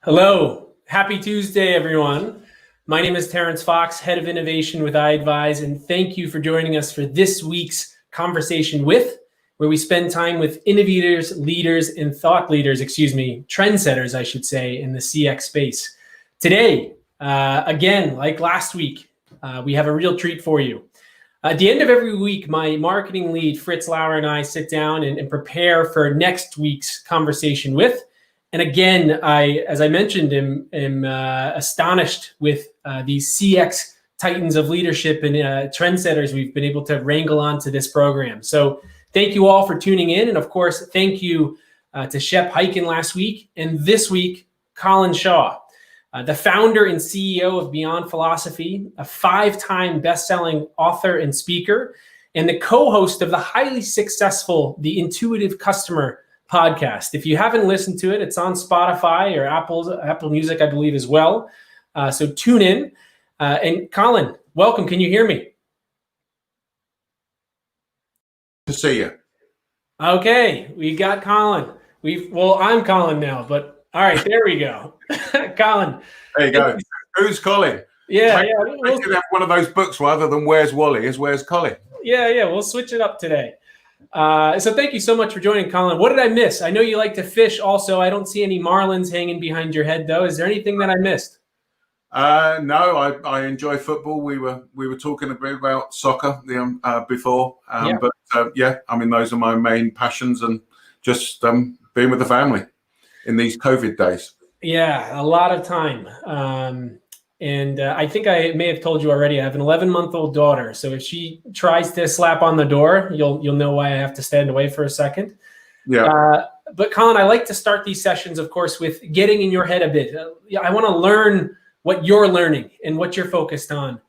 Hello. Happy Tuesday, everyone. My name is Terrence Fox, Head of Innovation with iAdvise, and thank you for joining us for this week's Conversation With, where we spend time with innovators, leaders, and thought leaders, trendsetters, I should say, in the CX space. Today, again, like last week, we have a real treat for you. At the end of every week, my marketing lead, Fritz Lauer, and I sit down and prepare for next week's Conversation With. And again, as I mentioned, am astonished with these CX titans of leadership and trendsetters we've been able to wrangle onto this program. So thank you all for tuning in. And of course, thank you to Shep Hyken last week. And this week, Colin Shaw, the founder and CEO of Beyond Philosophy, a 5-time best-selling author and speaker, and the co-host of the highly successful The Intuitive Customer podcast. If you haven't listened to it, it's on Spotify or Apple Music, I believe, as well. So tune in. And Colin, welcome. Can you hear me? To see you. Okay, we got Colin. I'm Colin now, but all right, there we go. Colin. There you go. Who's Colin? Yeah. We could have one of those books rather than Where's Wally is Where's Colin? Yeah. We'll switch it up today. So thank you so much for joining, Colin. What did I miss? I know you like to fish also. I don't see any marlins hanging behind your head, though. Is there anything that I missed? No, I enjoy football. We were talking a bit about soccer before. But those are my main passions, and just being with the family in these COVID days. Yeah, a lot of time. And I think I may have told you already, I have an 11-month-old daughter. So if she tries to slap on the door, you'll know why I have to stand away for a second. Yeah. But Colin, I like to start these sessions, of course, with getting in your head a bit. I want to learn what you're learning and what you're focused on.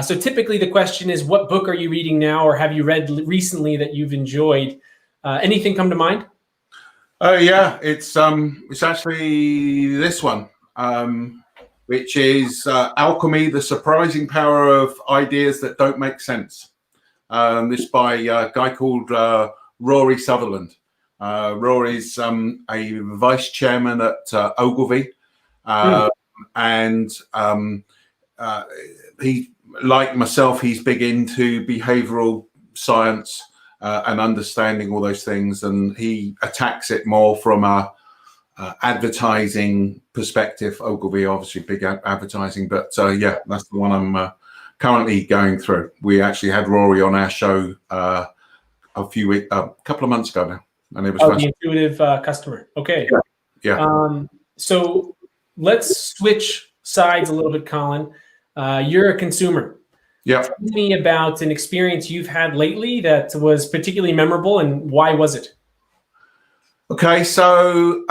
So typically the question is, what book are you reading now, or have you read recently that you've enjoyed? Anything come to mind? Yeah, it's actually this one. Which is Alchemy, the Surprising Power of Ideas That Don't Make Sense. This by a guy called Rory Sutherland. Rory's a vice chairman at Ogilvy. And he, like myself, he's big into behavioral science and understanding all those things. And he attacks it more from a advertising perspective. Ogilvy, obviously big advertising, but that's the one I'm currently going through. We actually had Rory on our show a couple of months ago now, and it was the Intuitive Customer. Okay. Yeah. So let's switch sides a little bit, Colin. You're a consumer. Yeah. Tell me about an experience you've had lately that was particularly memorable, and why was it? Okay, so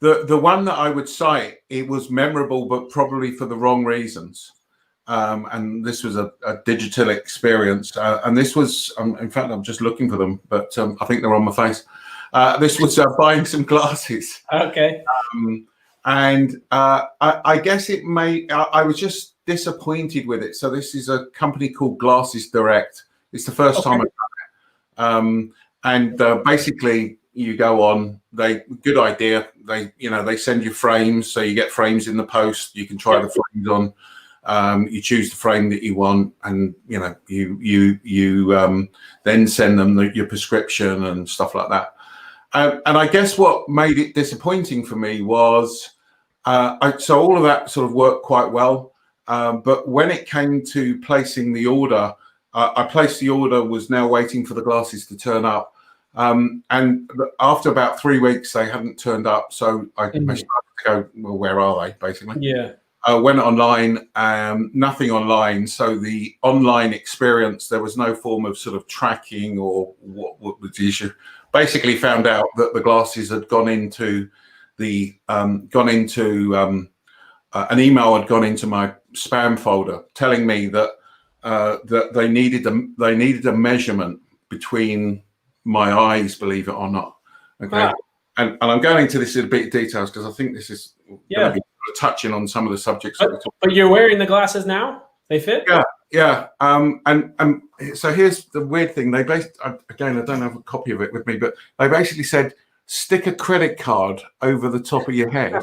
the one that I would cite, it was memorable, but probably for the wrong reasons. And this was a digital experience. And this was, in fact, I'm just looking for them, but I think they're on my face. This was buying some glasses. Okay. I guess I was just disappointed with it. So this is a company called Glasses Direct. It's the first time I've done it. And basically, you go on. Good idea. They send you frames, so you get frames in the post. You can try the frames on. You choose the frame that you want, and you then send them your prescription and stuff like that. And I guess what made it disappointing for me was so all of that sort of worked quite well, but when it came to placing the order. I placed the order, was now waiting for the glasses to turn up. And after about 3 weeks, they hadn't turned up. So I started to go, well, where are they, basically? Yeah. Went online, nothing online. So the online experience, there was no form of sort of tracking or what was the issue. Basically found out that the glasses had gone into an email had gone into my spam folder telling me that that they needed a measurement between my eyes, believe it or not. Okay. Wow. And I'm going into this in a bit of details because I think this is going to be touching on some of the subjects that we talked about. But you're wearing the glasses now? They fit? Yeah. And so here's the weird thing. They again, I don't have a copy of it with me, but they basically said stick a credit card over the top of your head,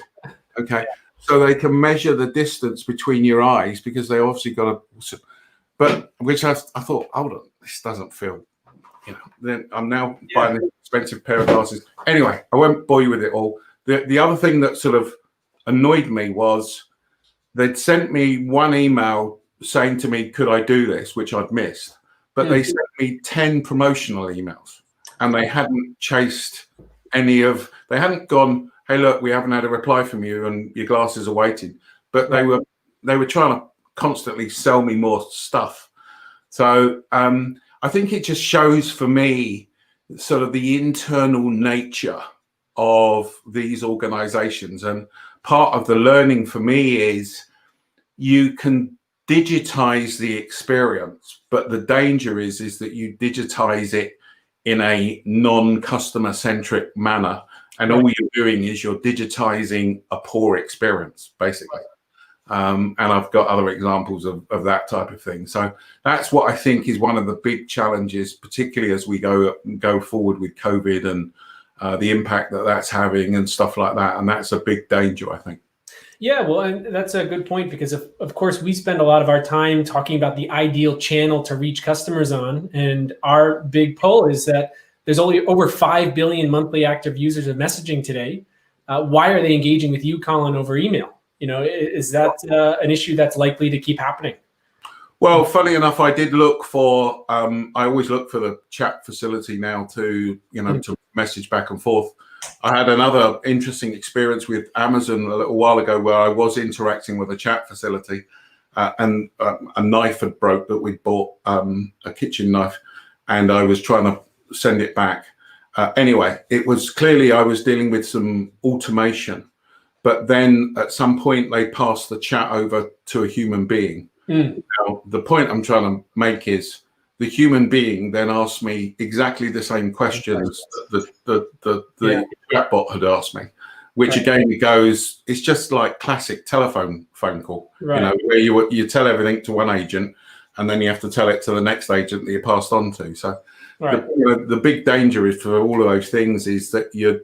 okay, so they can measure the distance between your eyes, because they obviously got to. But which I thought, hold on, this doesn't feel. Then I'm now buying an expensive pair of glasses. Anyway, I won't bore you with it all. The other thing that sort of annoyed me was they'd sent me one email saying to me, could I do this, which I'd missed. But they sent me 10 promotional emails, and they hadn't chased they hadn't gone, hey, look, we haven't had a reply from you and your glasses are waiting. But they were trying to constantly sell me more stuff. So I think it just shows for me sort of the internal nature of these organizations. And part of the learning for me is you can digitize the experience, but the danger is that you digitize it in a non-customer centric manner, and all you're doing is you're digitizing a poor experience, basically. And I've got other examples of that type of thing. So that's what I think is one of the big challenges, particularly as we go forward with COVID and the impact that that's having and stuff like that. And that's a big danger, I think. Yeah, well, and that's a good point, because of course we spend a lot of our time talking about the ideal channel to reach customers on. And our big pull is that there's only over 5 billion monthly active users of messaging today. Why are they engaging with you, Colin, over email? Is that an issue that's likely to keep happening? Well, funny enough, I did look for, I always look for the chat facility now to message back and forth. I had another interesting experience with Amazon a little while ago where I was interacting with a chat facility and a knife had broke that we'd bought, a kitchen knife, and I was trying to send it back. Anyway, it was clearly I was dealing with some automation, but then at some point they passed the chat over to a human being. Now, the point I'm trying to make is the human being then asked me exactly the same questions that the chatbot had asked me, which again goes, it's just like classic phone call, where you tell everything to one agent and then you have to tell it to the next agent that you passed on to. So the big danger is for all of those things is that you're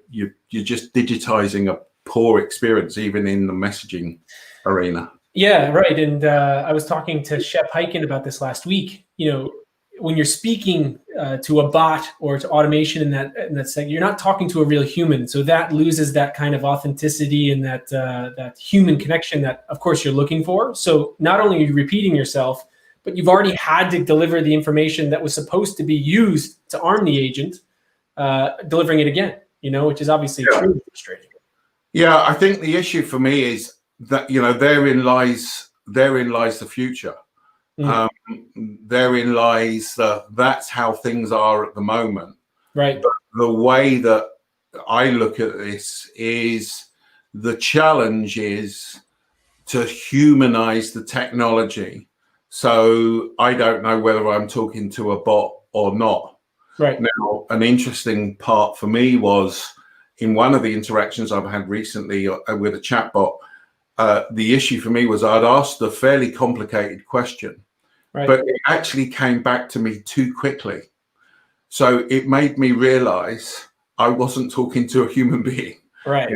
just digitizing a poor experience, even in the messaging arena. Yeah, right. And I was talking to Shep Hyken about this last week. When you're speaking to a bot or to automation in that segment, you're not talking to a real human. So that loses that kind of authenticity and that human connection that, of course, you're looking for. So not only are you repeating yourself, but you've already had to deliver the information that was supposed to be used to arm the agent, delivering it again, which is obviously truly frustrating. Yeah, I think the issue for me is that, therein lies the future. Therein lies that's how things are at the moment. Right. But the way that I look at this is the challenge is to humanize the technology. So I don't know whether I'm talking to a bot or not. Right. Now, an interesting part for me was in one of the interactions I've had recently with a chatbot, the issue for me was I'd asked a fairly complicated question. Right. But it actually came back to me too quickly. So it made me realize I wasn't talking to a human being. Right.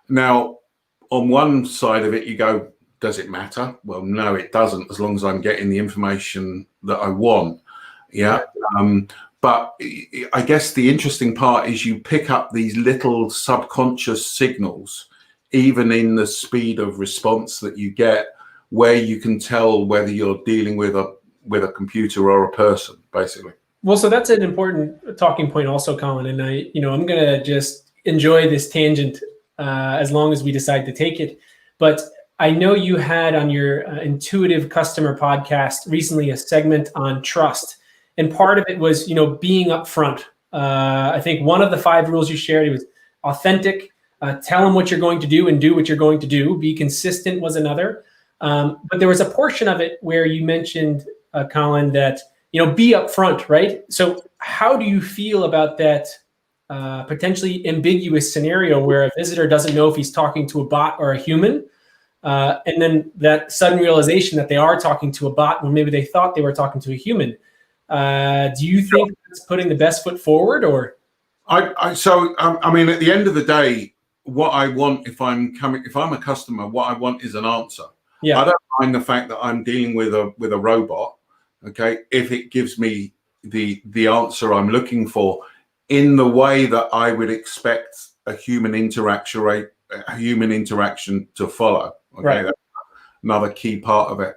Now, on one side of it, you go, does it matter? Well, no, it doesn't, as long as I'm getting the information that I want. Yeah. But I guess the interesting part is you pick up these little subconscious signals, even in the speed of response that you get, where you can tell whether you're dealing with a computer or a person, basically. Well, so that's an important talking point also, Colin. And I'm going to just enjoy this tangent as long as we decide to take it. But I know you had on your Intuitive Customer podcast recently a segment on trust. And part of it was, being upfront. I think one of the 5 rules you shared, it was authentic, tell them what you're going to do and do what you're going to do. Be consistent was another. But there was a portion of it where you mentioned, Colin, that, be upfront, right? So how do you feel about that potentially ambiguous scenario where a visitor doesn't know if he's talking to a bot or a human? And then that sudden realization that they are talking to a bot when maybe they thought they were talking to a human. Do you think it's putting the best foot forward, or? I mean, at the end of the day, what I want if I'm a customer, what I want is an answer. Yeah. I don't mind the fact that I'm dealing with a robot, okay, if it gives me the answer I'm looking for in the way that I would expect a human interaction to follow. Okay, Right. that's another key part of it.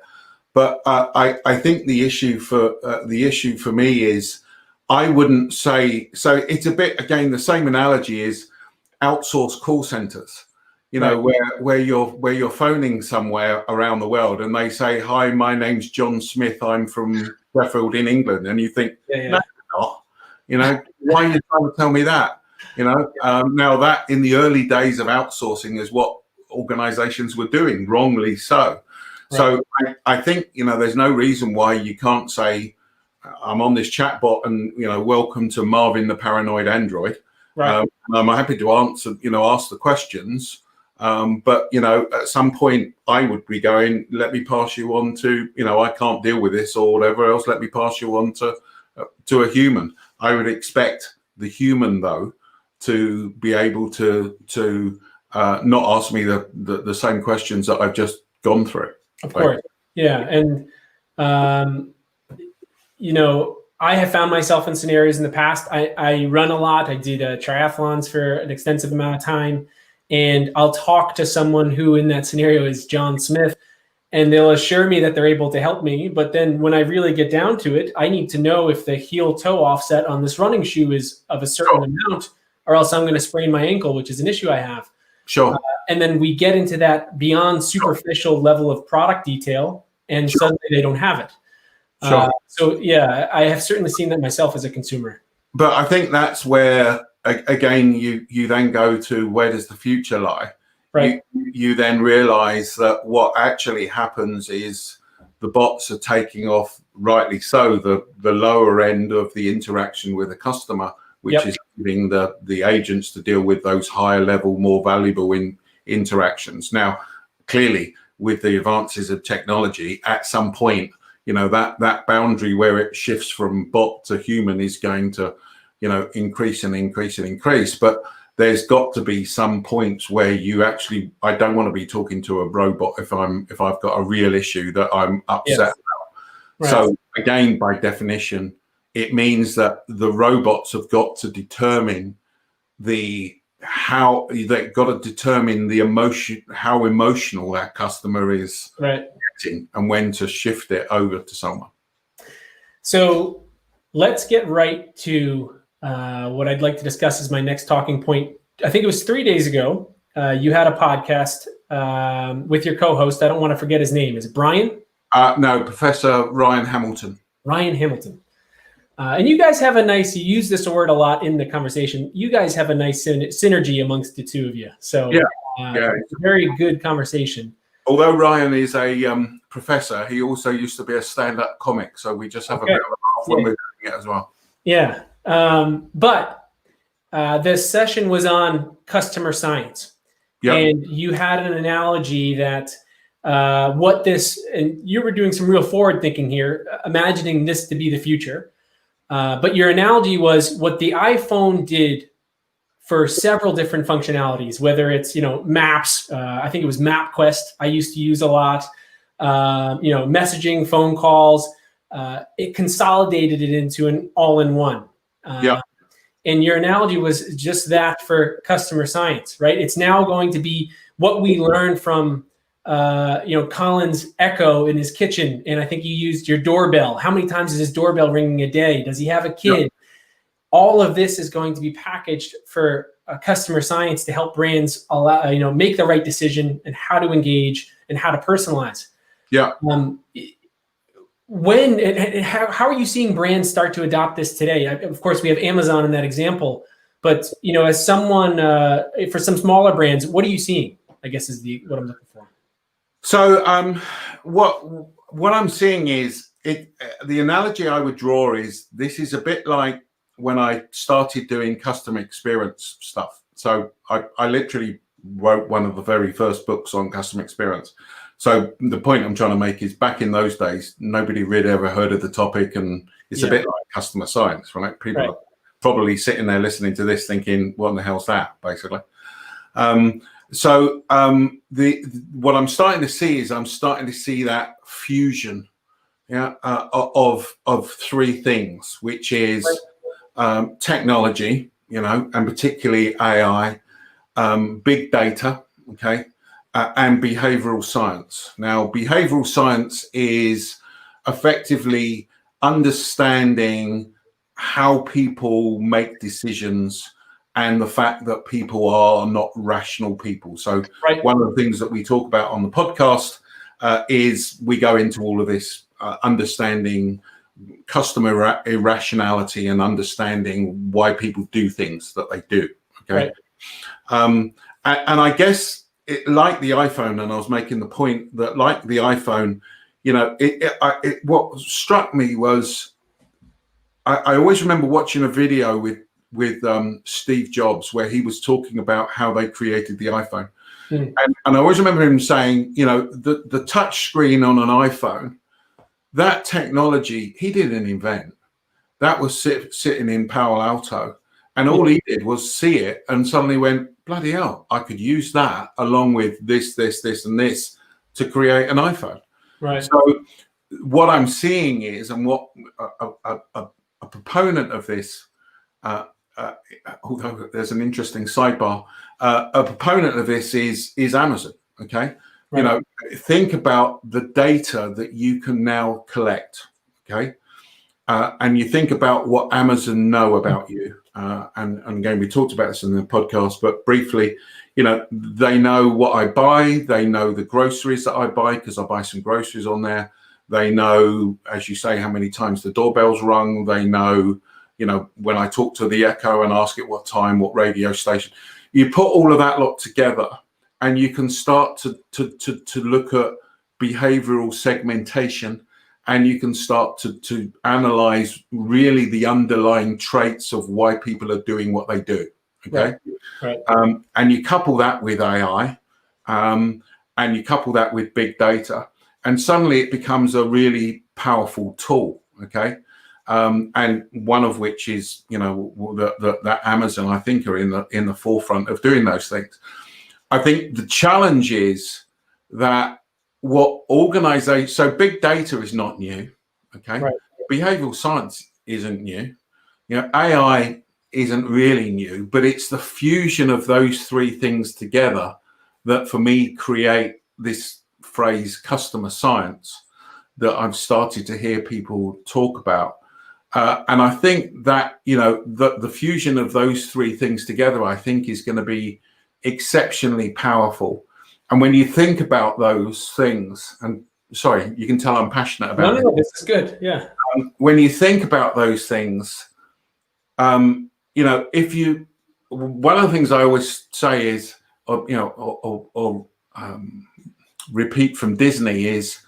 But I think the issue for me is I wouldn't say so. It's a bit, again, the same analogy is outsourced call centers. You know, where you're phoning somewhere around the world and they say, "Hi, my name's John Smith. I'm from Sheffield in England," and you think, "No, you're not." You know, why are you trying to tell me that? You know, now that in the early days of outsourcing is what organizations were doing, wrongly so. So I think, you know, there's no reason why you can't say, "I'm on this chatbot and, you know, welcome to Marvin the paranoid android." Right. I'm happy to ask the questions. But, you know, at some point I would be going, let me pass you on to, you know, I can't deal with this or whatever else. Let me pass you on to a human. I would expect the human, though, to be able to not ask me the same questions that I've just gone through. Of course. Yeah. And, you know, I have found myself in scenarios in the past. I run a lot. I did triathlons for an extensive amount of time. And I'll talk to someone who in that scenario is John Smith, and they'll assure me that they're able to help me. But then when I really get down to it, I need to know if the heel-toe offset on this running shoe is of a certain amount, or else I'm going to sprain my ankle, which is an issue I have. Sure. And then we get into that beyond superficial level of product detail, and suddenly they don't have it. Sure. So yeah, I have certainly seen that myself as a consumer. But I think that's where, again, you then go to, where does the future lie? Right. You then realize that what actually happens is the bots are taking off, rightly so, the lower end of the interaction with a customer, which is giving the agents to deal with those higher level, more valuable interactions. Now, clearly, with the advances of technology, at some point, you know, that boundary where it shifts from bot to human is going to, you know, increase and increase and increase. But there's got to be some points where you actually, I don't want to be talking to a robot if I've got a real issue that I'm upset about. Right. So again, by definition, it means that the robots have got to determine how emotional that customer is getting and when to shift it over to someone. So let's get right to what I'd like to discuss as my next talking point. I think it was 3 days ago. You had a podcast with your co-host. I don't want to forget his name. Is it Brian? No, Professor Ryan Hamilton. Ryan Hamilton. And you guys have a nice, you use this word a lot in the conversation. You guys have a nice synergy amongst the two of you. So it's a very good conversation. Although Ryan is a professor, he also used to be a stand-up comic. So we just have a bit of a laugh when we're doing it as well. Yeah. But this session was on customer science. Yep. And you had an analogy that and you were doing some real forward thinking here, imagining this to be the future. But your analogy was what the iPhone did for several different functionalities, whether it's, you know, maps. I think it was MapQuest I used to use a lot. You know, messaging, phone calls. It consolidated it into an all-in-one. And your analogy was just that for customer science, right? It's now going to be what we learned from, you know, Colin's Echo in his kitchen. And I think you used your doorbell. How many times is his doorbell ringing a day? Does he have a kid? Yep. All of this is going to be packaged for customer science to help brands make the right decision and how to engage and how to personalize. Yeah. When and how are you seeing brands start to adopt this today? Of course, we have Amazon in that example, but, you know, as someone for some smaller brands, what are you seeing? I guess is what I'm looking for. So what I'm seeing is the analogy I would draw is this is a bit like when I started doing customer experience stuff. So I literally wrote one of the very first books on customer experience. So the point I'm trying to make is back in those days, nobody really ever heard of the topic, and it's a bit like customer science, right? People are probably sitting there listening to this thinking, what in the hell's that, basically. What I'm starting to see is that fusion, of three things, which is technology, and particularly AI, big data, okay, and behavioral science. Now, behavioral science is effectively understanding how people make decisions and the fact that people are not rational people. So one of the things that we talk about on the podcast is we go into all of this understanding customer irrationality and understanding why people do things that they do. Okay. And I guess like the iPhone, and I was making the point that like the iPhone, what struck me was I always remember watching a video with Steve Jobs where he was talking about how they created the iPhone. And I always remember him saying, the touch screen on an iPhone, that technology he didn't invent. That was sitting in Palo Alto, and all he did was see it and suddenly went, bloody hell, I could use that along with this, and this to create an iPhone. Right. So what I'm seeing is, and what a proponent of this, although there's an interesting sidebar, a proponent of this is Amazon. Okay. Right. Think about the data that you can now collect. Okay. And you think about what Amazon know about you. And again, we talked about this in the podcast, but briefly, they know what I buy. They know the groceries that I buy because I buy some groceries on there. They know, as you say, how many times the doorbell's rung. They know, when I talk to the Echo and ask it what time, what radio station. You put all of that lot together, and you can start to look at behavioral segmentation, and you can start to analyze really the underlying traits of why people are doing what they do. Okay. Right. And you couple that with AI, and you couple that with big data, and suddenly it becomes a really powerful tool. Okay. And one of which is, that Amazon, I think, are in the forefront of doing those things. I think the challenge is that so big data is not new. Okay. Right. Behavioral science isn't new. AI isn't really new, but it's the fusion of those three things together that for me create this phrase customer science that I've started to hear people talk about. And I think that, the fusion of those three things together, I think is going to be exceptionally powerful. And when you think about those things, and sorry, you can tell I'm passionate about it. No, this is good. Yeah. When you think about those things, one of the things I always say is, repeat from Disney is,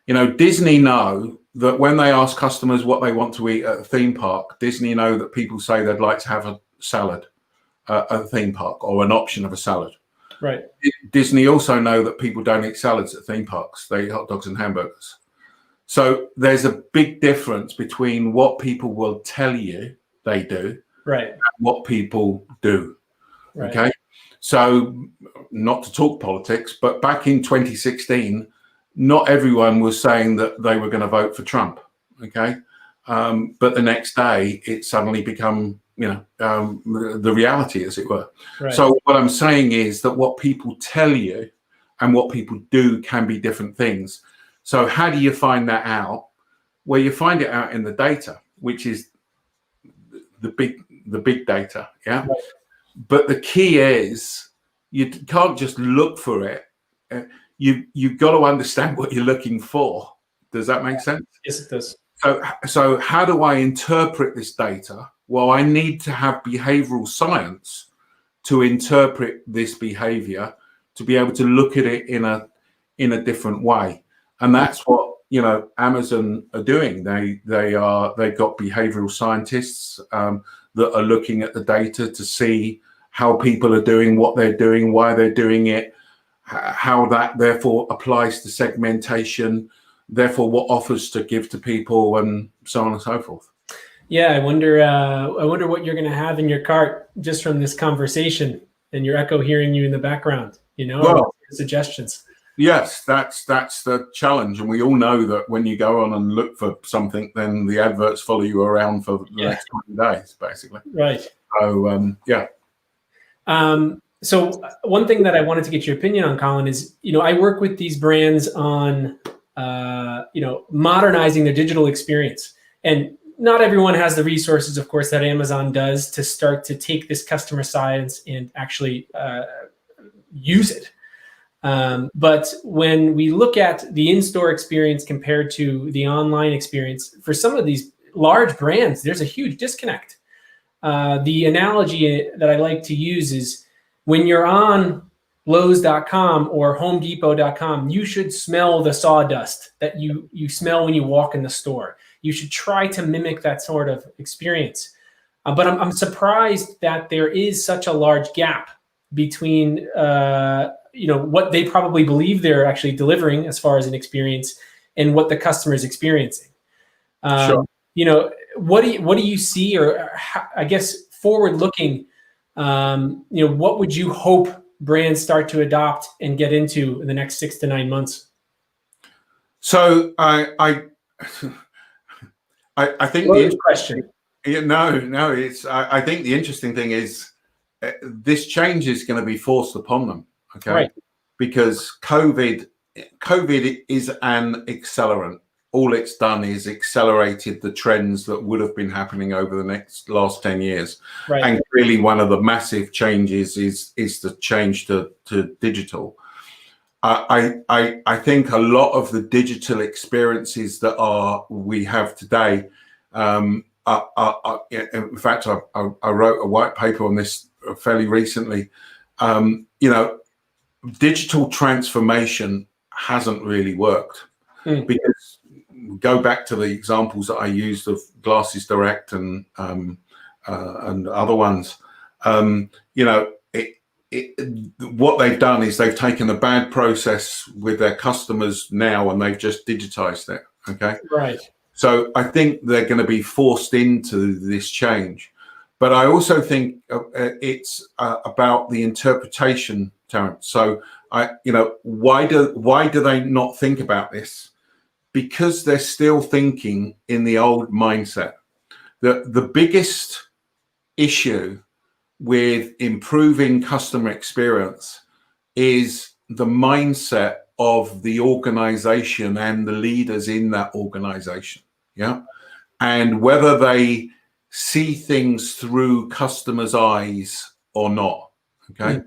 Disney know that when they ask customers what they want to eat at a theme park, Disney know that people say they'd like to have a salad at a theme park or an option of a salad. Right. Disney also know that people don't eat salads at theme parks. They eat hot dogs and hamburgers. So there's a big difference between what people will tell you they do, right, and what people do. Right. Okay. So not to talk politics, but back in 2016, not everyone was saying that they were going to vote for Trump. Okay. But the next day it suddenly become, the reality, as it were. Right. So what I'm saying is that what people tell you and what people do can be different things. So how do you find that out? Well, you find it out in the data, which is the big data. Yeah. Right. But the key is you can't just look for it. You've got to understand what you're looking for. Does that make sense? Yes, it does. So how do I interpret this data? Well, I need to have behavioral science to interpret this behavior, to be able to look at it in a different way. And that's what, Amazon are doing. They've got behavioral scientists that are looking at the data to see how people are doing, what they're doing, why they're doing it, how that therefore applies to segmentation, therefore what offers to give to people, and so on and so forth. Yeah, I wonder. I wonder what you're going to have in your cart just from this conversation and your echo hearing you in the background. Or Well, what's your suggestions? yes, that's the challenge, and we all know that when you go on and look for something, then the adverts follow you around for the Yeah, next 20 days, basically. right. So yeah. So one thing that I wanted to get your opinion on, Colin, is I work with these brands on modernizing their digital experience, and not everyone has the resources, of course, that Amazon does to start to take this customer science and actually use it. But when we look at the in-store experience compared to the online experience, for some of these large brands, there's a huge disconnect. The analogy that I like to use is when you're on Lowe's.com or HomeDepot.com, you should smell the sawdust that you smell when you walk in the store. You should try to mimic that sort of experience. But I'm surprised that there is such a large gap between what they probably believe they're actually delivering as far as an experience and what the customer is experiencing. Sure. What do you see, or I guess forward looking, what would you hope brands start to adopt and get into in the next 6 to 9 months? So I think Loaded question. no, it's I think the interesting thing is this change is going to be forced upon them, okay? Right. Because COVID is an accelerant. All it's done is accelerated the trends that would have been happening over the last 10 years. Right. And really one of the massive changes is the change to digital. I think a lot of the digital experiences that we have today, in fact, I wrote a white paper on this fairly recently. Digital transformation hasn't really worked because go back to the examples that I used of Glasses Direct and other ones. What they've done is they've taken a bad process with their customers now and they've just digitized it. Okay. Right. So I think they're going to be forced into this change. But I also think it's about the interpretation, Terrence. So why do they not think about this? Because they're still thinking in the old mindset. The biggest issue with improving customer experience is the mindset of the organization and the leaders in that organization. Yeah. And whether they see things through customers' eyes or not. Okay.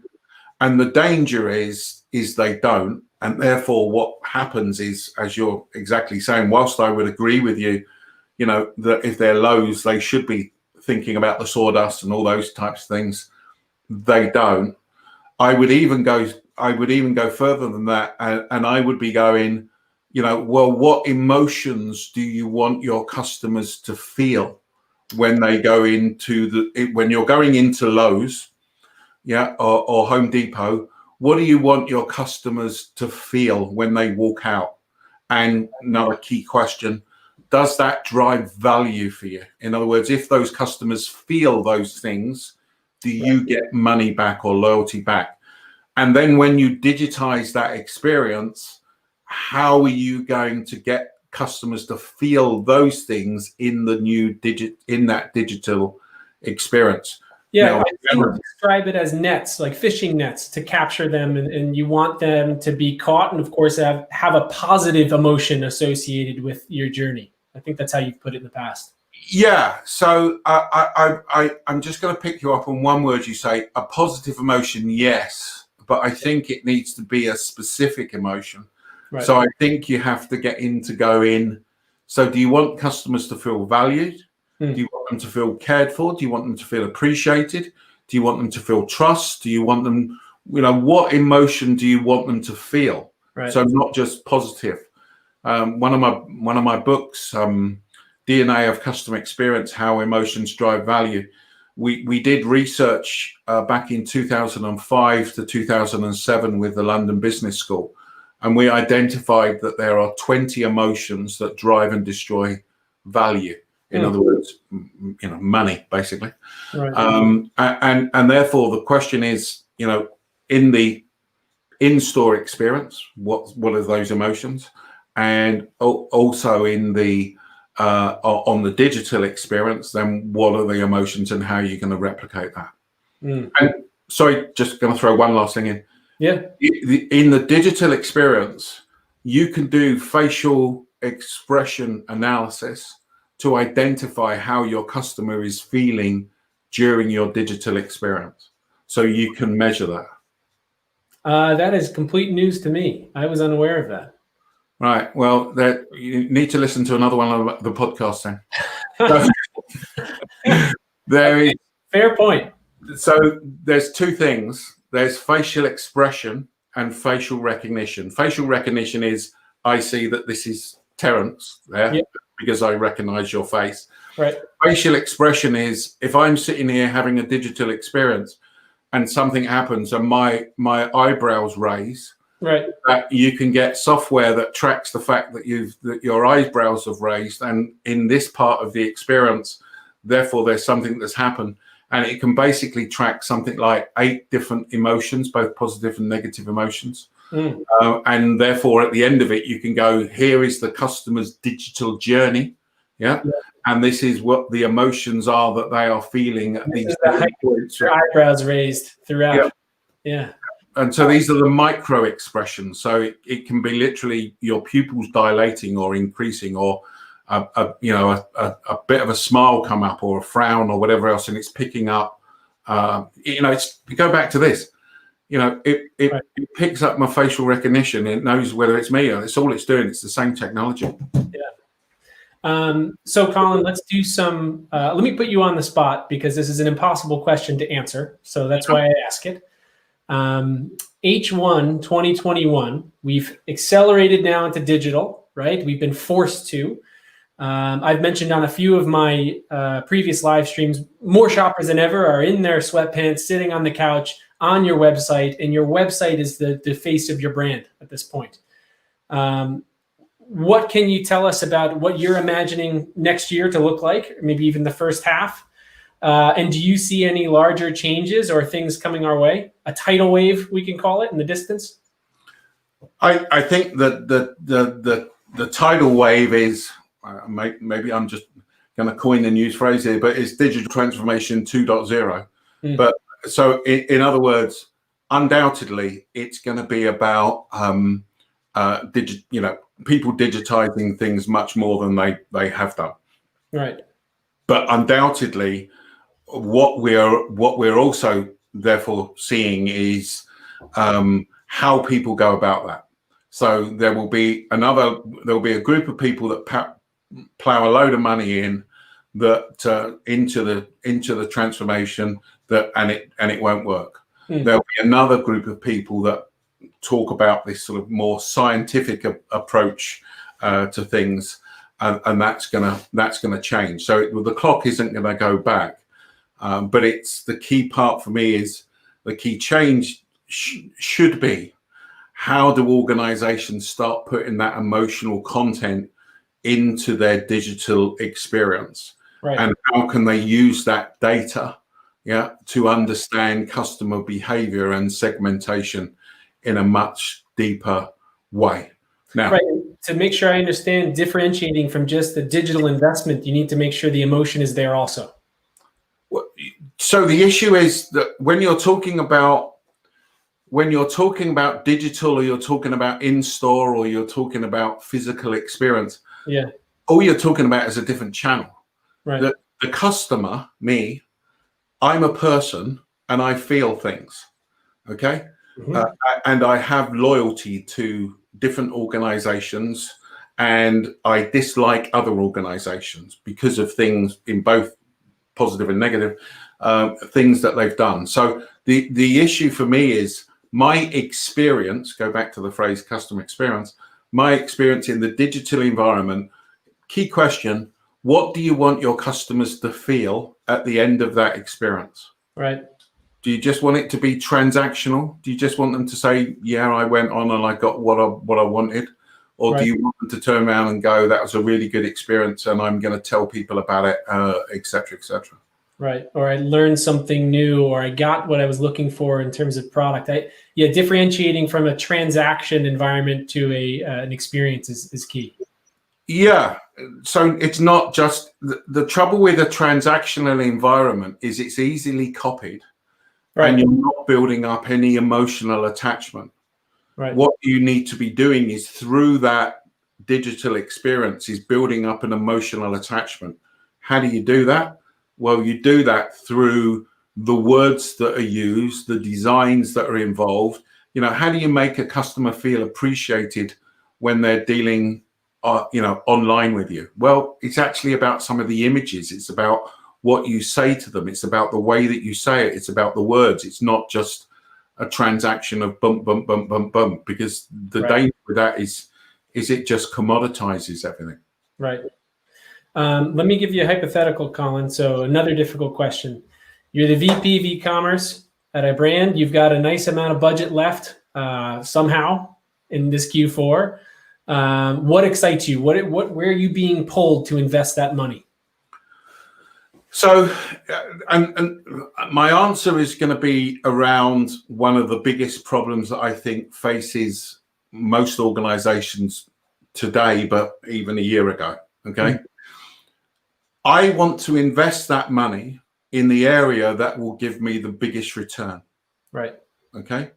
And the danger is they don't. And therefore what happens is, as you're exactly saying, whilst I would agree with you, that if they're Lowe's, they should be thinking about the sawdust and all those types of things. They don't. I would even go further than that, and I would be going, well, what emotions do you want your customers to feel when they go when you're going into Lowe's, or Home Depot? What do you want your customers to feel when they walk out? And another key question: does that drive value for you? In other words, if those customers feel those things, do you get money back or loyalty back? And then when you digitize that experience, how are you going to get customers to feel those things in that digital experience? Yeah, I would describe it as nets, like fishing nets, to capture them, and you want them to be caught, and of course have a positive emotion associated with your journey. I think that's how you've put it in the past. Yeah. So I'm just going to pick you up on one word you say: a positive emotion. Yes, but I think it needs to be a specific emotion. Right. So I think you have to go in. So do you want customers to feel valued? Do you want them to feel cared for? Do you want them to feel appreciated? Do you want them to feel trust? Do you want them, what emotion do you want them to feel? Right. So not just positive. One of my books, DNA of Customer Experience: How Emotions Drive Value. We did research back in 2005 to 2007 with the London Business School, and we identified that there are 20 emotions that drive and destroy value. In other words, money, basically. Right. And therefore the question is, in the in-store experience, what are those emotions, and also in the on the digital experience, then what are the emotions and how are you going to replicate that? And sorry, just going to throw one last thing in. Yeah. In the digital experience, you can do facial expression analysis to identify how your customer is feeling during your digital experience. So you can measure that. That is complete news to me. I was unaware of that. Right. Well, you need to listen to another one of the podcasts then. There is fair point. So there's two things. There's facial expression and facial recognition. Facial recognition is I see that this is Terrence there because I recognize your face. Right. Facial expression is if I'm sitting here having a digital experience and something happens and my eyebrows raise. Right. You can get software that tracks the fact that your eyebrows have raised, and in this part of the experience, therefore there's something that's happened, and it can basically track something like 8 different emotions, both positive and negative emotions. And therefore at the end of it, you can go, here is the customer's digital journey. Yeah. And this is what the emotions are that they are feeling at these points. Your eyebrows raised throughout. Yeah. And so these are the micro expressions. So it can be literally your pupils dilating or increasing, or a bit of a smile come up, or a frown, or whatever else, and it's picking up. You go back to this. It picks up my facial recognition. It knows whether it's me. It's all it's doing. It's the same technology. Yeah. So Colin, let's do some. Let me put you on the spot because this is an impossible question to answer. So that's why I ask it. H1 2021, we've accelerated now into digital, right? We've been forced to. I've mentioned on a few of my previous live streams, more shoppers than ever are in their sweatpants, sitting on the couch on your website, and your website is the face of your brand at this point. What can you tell us about what you're imagining next year to look like, maybe even the first half? And do you see any larger changes or things coming our way? A tidal wave, we can call it, in the distance? I think that the tidal wave is, maybe I'm just going to coin the news phrase here, but it's digital transformation 2.0. But so in other words, undoubtedly, it's going to be about people digitizing things much more than they have done. Right. But undoubtedly, what we're also therefore seeing is how people go about that. So there will be a group of people that plow a load of money in that into the transformation and it won't work. There'll be another group of people that talk about this sort of more scientific approach to things, and that's gonna change. So the clock isn't gonna go back, but it's the key part for me is the key change should be how do organizations start putting that emotional content into their digital experience, and how can they use that data to understand customer behavior and segmentation in a much deeper way. Now, to make sure I understand, differentiating from just the digital investment, you need to make sure the emotion is there also. So the issue is that when you're talking about digital, or you're talking about in-store, or you're talking about physical experience, all you're talking about is a different channel. Right. The customer, me, I'm a person and I feel things. Okay. And I have loyalty to different organizations, and I dislike other organizations because of things in both positive and negative things that they've done. So the issue for me is my experience, go back to the phrase customer experience, my experience in the digital environment. Key question, what do you want your customers to feel at the end of that experience? Right. Do you just want it to be transactional? Do you just want them to say, yeah, I went on and I got what I wanted? Or do you want them to turn around and go, that was a really good experience and I'm going to tell people about it, et cetera, et cetera. Right. Or I learned something new, or I got what I was looking for in terms of product. Differentiating from a transaction environment to an experience is key. Yeah. So it's not just the trouble with a transactional environment is it's easily copied, right, and you're not building up any emotional attachment. Right. What you need to be doing is through that digital experience is building up an emotional attachment. How do you do that? Well, you do that through the words that are used, the designs that are involved. How do you make a customer feel appreciated when they're dealing, online with you? Well, it's actually about some of the images. It's about what you say to them. It's about the way that you say it. It's about the words. It's not just a transaction of bump, bump, bump, bump, bump, because the danger with that is it just commoditizes everything. Right. Let me give you a hypothetical, Colin. So another difficult question. You're the VP of e-commerce at a brand. You've got a nice amount of budget left somehow in this Q4. What excites you? Where are you being pulled to invest that money? So, and my answer is going to be around one of the biggest problems that I think faces most organizations today, but even a year ago. Okay. Mm-hmm. I want to invest that money in the area that will give me the biggest return. Right. Okay.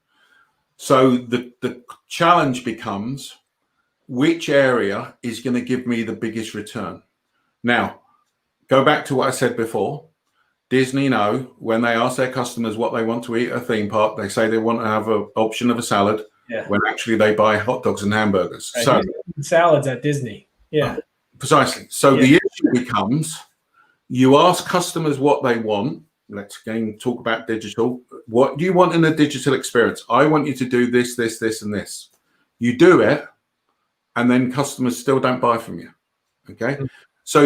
So the challenge becomes, which area is going to give me the biggest return? Now, go back to what I said before. Disney know when they ask their customers what they want to eat at a theme park, they say they want to have an option of a salad, when actually they buy hot dogs and hamburgers. Right. So salads at Disney. Yeah. Precisely. So the issue becomes, you ask customers what they want. Let's again talk about digital. What do you want in a digital experience? I want you to do this, this, this, and this. You do it, and then customers still don't buy from you. Okay. Mm-hmm. So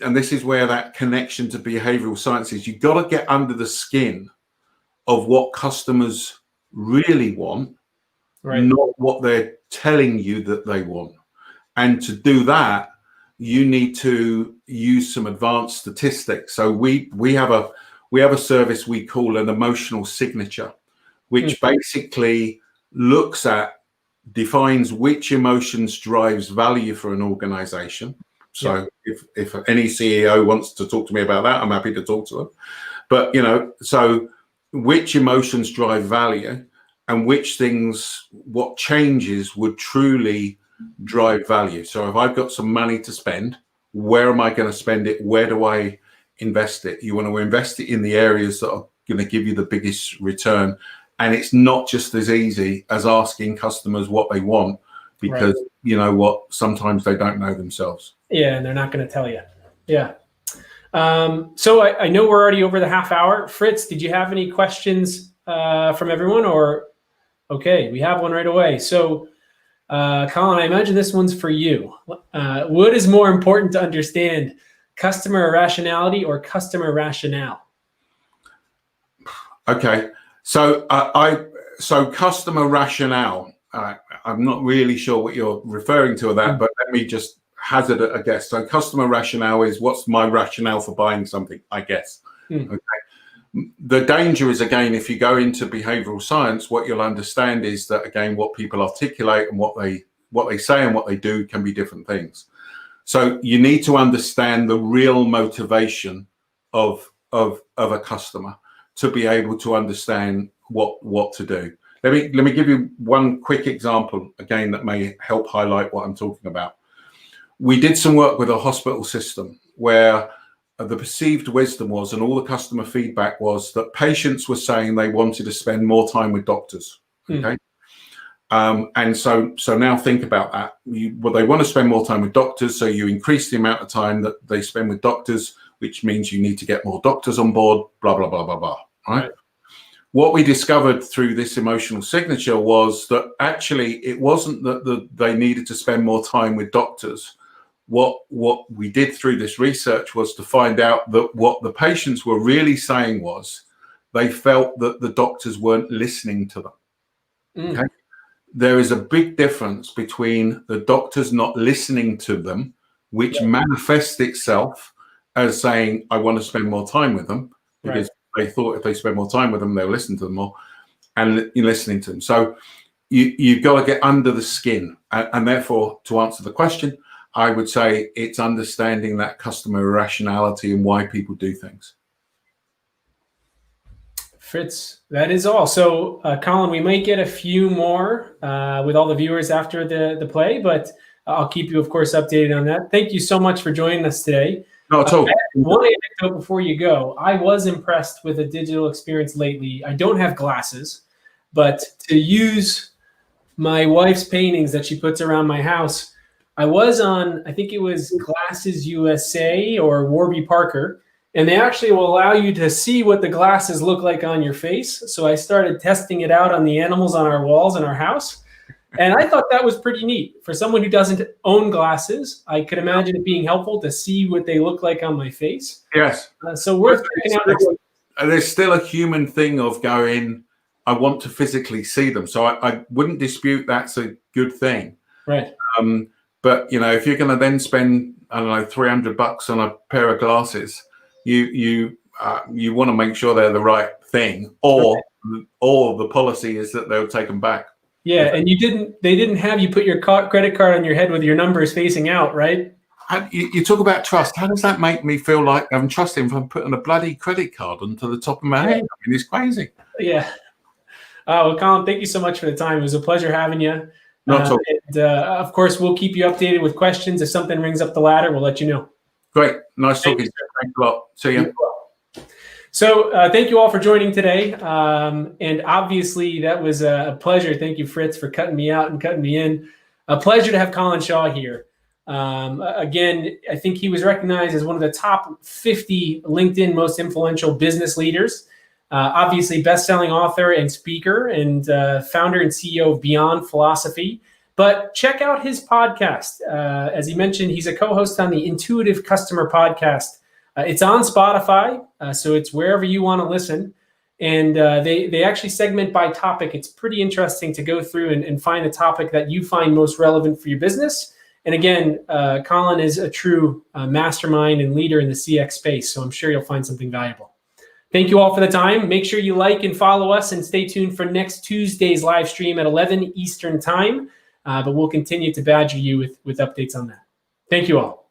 and this is where that connection to behavioral science is. You've got to get under the skin of what customers really want, not what they're telling you that they want. And to do that, you need to use some advanced statistics. So we have a service we call an emotional signature, which basically defines which emotions drives value for an organization. So if any CEO wants to talk to me about that, I'm happy to talk to them. But so which emotions drive value, and what changes would truly drive value. So if I've got some money to spend, where am I going to spend it? Where do I invest it? You want to invest it in the areas that are going to give you the biggest return. And it's not just as easy as asking customers what they want, because you know what, sometimes they don't know themselves. Yeah, and they're not going to tell you. Yeah. So I know we're already over the half hour. Fritz, did you have any questions from everyone? Or okay, we have one right away. So Colin, I imagine this one's for you. What is more important to understand, customer rationality or customer rationale? Okay, so customer rationale. I'm not really sure what you're referring to with that, but let me just hazard a guess. So customer rationale is, what's my rationale for buying something, I guess. Okay. The danger is, again, if you go into behavioral science, what you'll understand is that, again, what people articulate and what they say and what they do can be different things. So you need to understand the real motivation of a customer to be able to understand what to do. Let me give you one quick example, again, that may help highlight what I'm talking about. We did some work with a hospital system where the perceived wisdom was, and all the customer feedback was, that patients were saying they wanted to spend more time with doctors. Okay. And so now think about that. They want to spend more time with doctors. So you increase the amount of time that they spend with doctors, which means you need to get more doctors on board, blah, blah, blah, blah, blah. Right. What we discovered through this emotional signature was that actually it wasn't that they needed to spend more time with doctors. What we did through this research was to find out that what the patients were really saying was they felt that the doctors weren't listening to them. Okay? there is a big difference between the doctors not listening to them, which manifests itself as saying, I want to spend more time with them, because they thought if they spend more time with them, they'll listen to them more, and you're listening to them. So you've got to get under the skin. And therefore, to answer the question, I would say it's understanding that customer rationality and why people do things. Fritz, that is all. So, Colin, we might get a few more with all the viewers after the play, but I'll keep you, of course, updated on that. Thank you so much for joining us today. Not at all. One anecdote before you go. I was impressed with a digital experience lately. I don't have glasses, but to use my wife's paintings that she puts around my house, I was on, I think it was Glasses USA or Warby Parker, and they actually will allow you to see what the glasses look like on your face. So I started testing it out on the animals on our walls in our house. And I thought that was pretty neat. For someone who doesn't own glasses, I could imagine it being helpful to see what they look like on my face. Yes. So worth checking out. There's still a human thing of going, I want to physically see them. So I wouldn't dispute that's a good thing. Right. But, you know, if you're going to then spend, I don't know, $300 on a pair of glasses, you want to make sure they're the right thing, or the policy is that they'll take them back. Yeah, and they didn't have you put your credit card on your head with your numbers facing out, right? You talk about trust. How does that make me feel like I'm trusting if I'm putting a bloody credit card onto the top of my head? I mean, it's crazy. Yeah. Well, Colin, thank you so much for the time. It was a pleasure having you. And of course, we'll keep you updated with questions. If something rings up the ladder, we'll let you know. Great. Nice talking to you. Thanks a lot. See you. So thank you all for joining today. And obviously, that was a pleasure. Thank you, Fritz, for cutting me out and cutting me in. A pleasure to have Colin Shaw here. Again, I think he was recognized as one of the top 50 LinkedIn most influential business leaders. Obviously, best-selling author and speaker, and founder and CEO of Beyond Philosophy. But check out his podcast. As he mentioned, he's a co-host on the Intuitive Customer Podcast. It's on Spotify, so it's wherever you want to listen. And they actually segment by topic. It's pretty interesting to go through and find the topic that you find most relevant for your business. And again, Colin is a true mastermind and leader in the CX space, so I'm sure you'll find something valuable. Thank you all for the time. Make sure you like and follow us, and stay tuned for next Tuesday's live stream at 11 Eastern time. But we'll continue to badger you with updates on that. Thank you all.